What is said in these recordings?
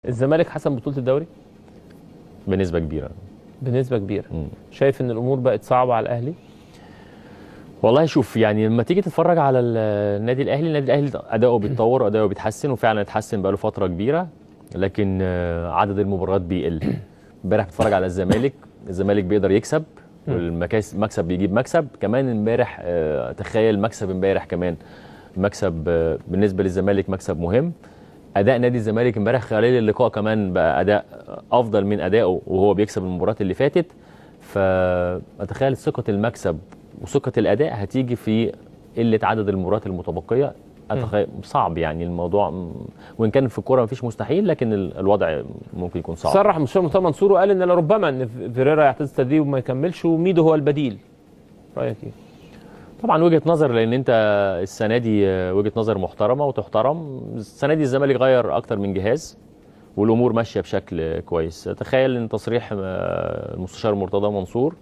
الزمالك حسم بطولة الدوري بنسبة كبيرة. بنسبة كبيرة. شايف ان الامور بقت صعبة على الاهلي؟ والله شوف، يعني لما تيجي تتفرج على النادي الاهلي اداؤه بيتطور واداؤه بيتحسن، وفعلا اتحسن بقاله فترة كبيرة، لكن عدد المباريات بيقل. امبارح بتتفرج على الزمالك بيقدر يكسب، والمكسب بيجيب مكسب كمان. امبارح تخيل مكسب امبارح كمان مكسب بالنسبة للزمالك مكسب مهم. اداء نادي الزمالك امبارح خلال اللقاء كمان بقى اداء افضل من ادائه وهو بيكسب المباريات اللي فاتت. فاتخيل ثقه المكسب وثقه الاداء هتيجي في قله عدد المباريات المتبقيه. اتخيل صعب يعني الموضوع، وان كان في الكوره مفيش مستحيل، لكن الوضع ممكن يكون صعب. صرح مستشار مرتضى منصور وقال ان لربما ان فيريرا يعتزل التدريب وما يكملش وميدو هو البديل. رايك ايه؟ طبعا وجهه نظر، لان انت السنه دي وجهه نظر محترمه وتحترم. السنه دي الزمالك غير اكتر من جهاز والامور ماشيه بشكل كويس. تخيل ان تصريح المستشار مرتضى منصور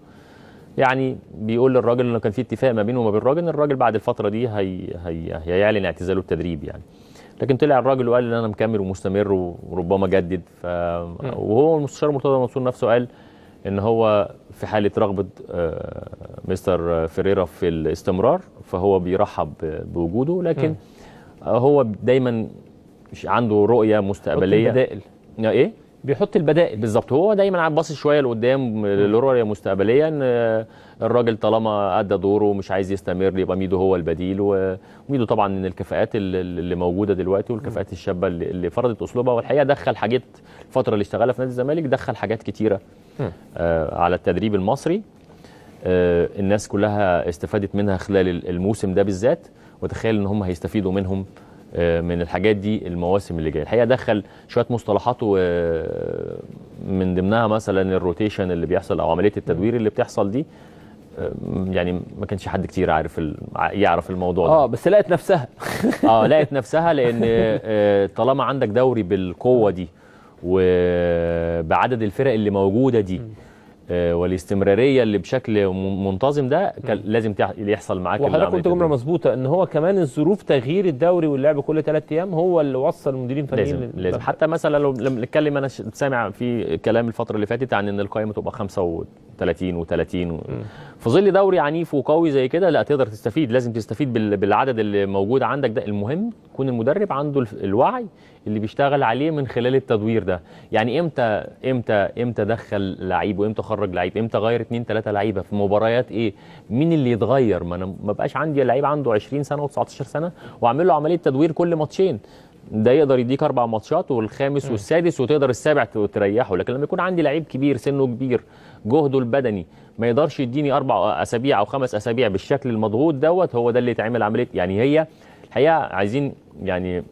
يعني بيقول للراجل انه كان في اتفاق ما بينه وما بين الراجل بعد الفتره دي هيعلن اعتزاله التدريب يعني. لكن طلع الراجل وقال ان انا مكمل ومستمر وربما جدد. وهو المستشار مرتضى منصور نفسه قال ان هو في حاله رغبه مستر فيريرا في الاستمرار فهو بيرحب بوجوده، لكن هو دايما عنده رؤيه مستقبليه. البدائل ايه؟ بيحط البدائل بالظبط. هو دايما باصص شويه لقدام لرؤيه مستقبليه، ان الراجل طالما ادى دوره ومش عايز يستمر يبقى ميدو هو البديل. وميدو طبعا من الكفاءات اللي موجوده دلوقتي والكفاءات الشابه اللي فرضت اسلوبها، والحقيقه دخل حاجات الفتره اللي اشتغلها في نادي الزمالك، دخل حاجات كتيره على التدريب المصري. الناس كلها استفادت منها خلال الموسم ده بالذات، وتخيل ان هم هيستفيدوا منهم من الحاجات دي المواسم اللي جايه. الحقيقه دخل شويه مصطلحات من ضمنها مثلا الروتيشن اللي بيحصل او عمليه التدوير اللي بتحصل دي. يعني ما كانش حد كتير يعرف الموضوع ده. بس لقت نفسها لقت نفسها، لان طالما عندك دوري بالقوه دي وبعدد الفرق اللي موجوده دي والاستمراريه اللي بشكل منتظم ده كان لازم يحصل معاك. وحضرتك قلت جمله مظبوطه ان هو كمان الظروف تغيير الدوري واللعب كل 3 ايام هو اللي وصل المديرين الفنيين لازم حتى مثلا لو نتكلم، انا سامع في كلام الفتره اللي فاتت عن ان القائمه تبقى 35 و30 في ظل دوري عنيف وقوي زي كده. لا، تقدر تستفيد، لازم تستفيد بالعدد اللي موجود عندك ده. المهم يكون المدرب عنده الوعي اللي بيشتغل عليه من خلال التدوير ده. يعني امتى دخل لعيب، وامتى خرج لعيب، امتى غير 2 3 لعيبه في مباريات ايه، مين اللي يتغير. ما انا ما بقاش عندي لعيب عنده 20 سنه و19 سنه واعمل له عمليه تدوير كل ماتشين. ده يقدر يديك 4 ماتشات والخامس والسادس وتقدر السابع تريحه. لكن لما يكون عندي لعيب كبير سنه كبير جهده البدني ما يقدرش يديني 4 أسابيع او 5 أسابيع بالشكل المضغوط دوت، هو ده اللي يتعمل عمليه. يعني هي الحقيقه عايزين يعني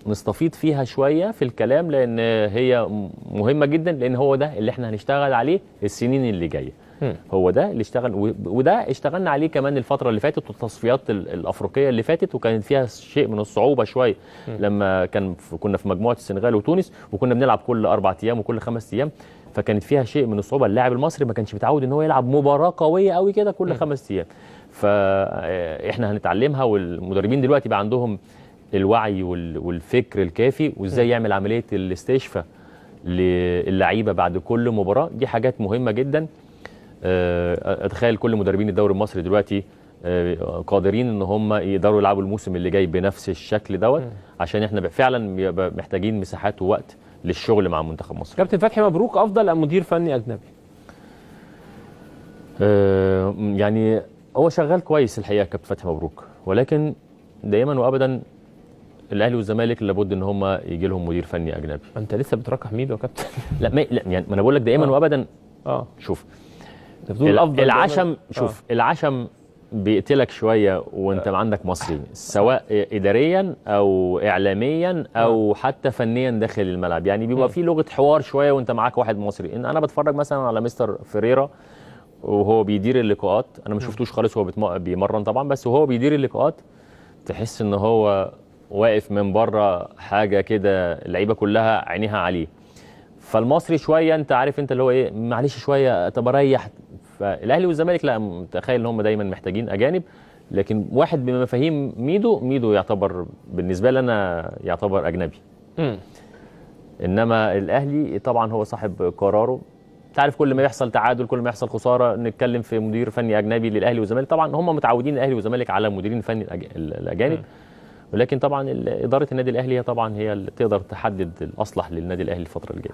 نستفيض فيها شويه في الكلام، لان هي مهمه جدا، لان هو ده اللي احنا هنشتغل عليه السنين اللي جايه. هو ده اللي وده اشتغلنا عليه كمان الفتره اللي فاتت والتصفيات الافريقيه اللي فاتت، وكانت فيها شيء من الصعوبه شويه لما كنا في مجموعه السنغال وتونس، وكنا بنلعب كل 4 ايام وكل 5 ايام، فكانت فيها شيء من الصعوبه. اللاعب المصري ما كانش متعود ان هو يلعب مباراه قويه قوي كده كل 5 ايام. فاحنا هنتعلمها، والمدربين دلوقتي بقى عندهم الوعي والفكر الكافي، وازاي يعمل عمليه الاستشفاء للعيبه بعد كل مباراه. دي حاجات مهمه جدا. اتخيل كل مدربين الدوري المصري دلوقتي قادرين ان هم يقدروا يلعبوا الموسم اللي جاي بنفس الشكل دوت، عشان احنا فعلا محتاجين مساحات ووقت للشغل مع منتخب مصر. كابتن فتحي مبروك افضل ام مدير فني اجنبي؟ يعني هو شغال كويس الحقيقه كابتن فتحي مبروك، ولكن دائما وابدا الاهلي والزمالك لابد ان هم يجي لهم مدير فني اجنبي. انت لسه بترقح ميدو يا كابتن؟ لا يعني ما انا بقول لك دائما وابدا. شوف العشم، شوف العشم بيقتلك شويه وانت عندك مصري، سواء اداريا او اعلاميا او حتى فنيا داخل الملعب. يعني بيبقى في لغه حوار شويه وانت معاك واحد مصري. ان انا بتفرج مثلا على مستر فيريرا وهو بيدير اللقاءات، انا ما شفتوش خالص وهو بيمرن طبعا، بس وهو بيدير اللقاءات تحس ان هو واقف من بره حاجه كده، اللعيبه كلها عينيها عليه. فالمصري شويه انت عارف انت اللي هو ايه، معلش شويه طب اريح. فالاهلي والزمالك لا، متخيل ان هم دايما محتاجين اجانب، لكن واحد بمفاهيم ميدو يعتبر بالنسبه لي انا يعتبر اجنبي. انما الاهلي طبعا هو صاحب قراره. تعرف كل ما يحصل تعادل، كل ما يحصل خساره، نتكلم في مدير فني اجنبي للاهلي والزمالك. طبعا هم متعودين الاهلي والزمالك على مديرين فني الاجانب، ولكن طبعا اداره النادي الاهلي هي طبعا هي اللي تقدر تحدد الاصلح للنادي الاهلي الفتره الجايه.